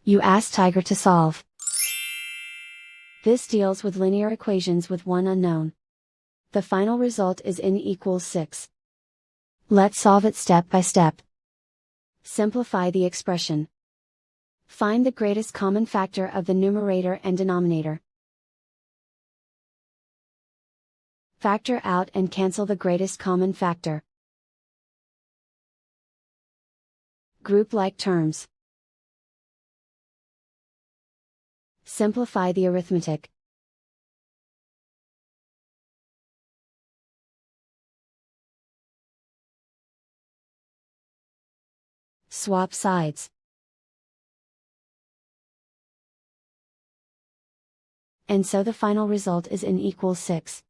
You ask Tiger to solve. This deals with linear equations with one unknown. The final result is n equals 6. Let's solve it step by step. Simplify the expression. Find the greatest common factor of the numerator and denominator. Factor out and cancel the greatest common factor. Group like terms. Simplify the arithmetic. Swap sides. And so the final result is n equals 6.